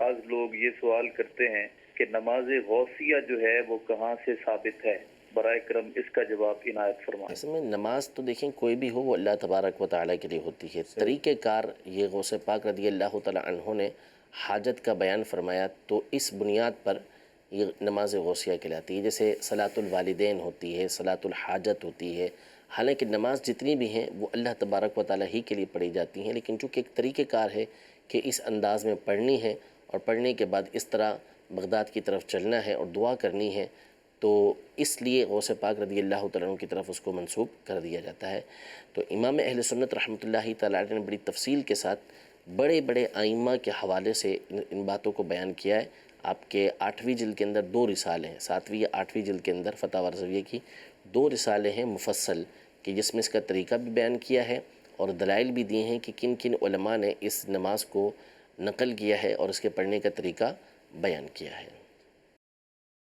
بعض لوگ یہ سوال کرتے ہیں کہ نماز غوثیہ جو ہے وہ کہاں سے ثابت ہے، برائے کرم اس کا جواب عنایت فرمائیں۔ اس میں نماز تو دیکھیں کوئی بھی ہو وہ اللہ تبارک و تعالیٰ کے لیے ہوتی ہے، طریقہ کار یہ غوث پاک رضی اللہ تعالیٰ عنہ نے حاجت کا بیان فرمایا تو اس بنیاد پر یہ نماز غوثیہ کہلاتی ہے، جیسے صلاۃ الوالدین ہوتی ہے، صلاۃ الحاجت ہوتی ہے۔ حالانکہ نماز جتنی بھی ہیں وہ اللہ تبارک و تعالیٰ ہی کے لیے پڑھی جاتی ہیں، لیکن چونکہ ایک طریقہ کار ہے کہ اس انداز میں پڑھنی ہے اور پڑھنے کے بعد اس طرح بغداد کی طرف چلنا ہے اور دعا کرنی ہے، تو اس لیے غوث پاک رضی اللہ تعالیٰ عنہ کی طرف اس کو منسوب کر دیا جاتا ہے۔ تو امام اہل سنت رحمۃ اللہ تعالیٰ علیہ نے بڑی تفصیل کے ساتھ بڑے بڑے ائمہ کے حوالے سے ان باتوں کو بیان کیا ہے۔ آپ کے 8ویں جلد کے اندر 2 رسالے ہیں، 7ویں یا 8ویں جلد کے اندر فتاوی رضویہ کی 2 رسالے ہیں مفصل، کہ جس میں اس کا طریقہ بھی بیان کیا ہے اور دلائل بھی دیے ہیں کہ کن کن علماء نے اس نماز کو نقل کیا ہے اور اس کے پڑھنے کا طریقہ بیان کیا ہے۔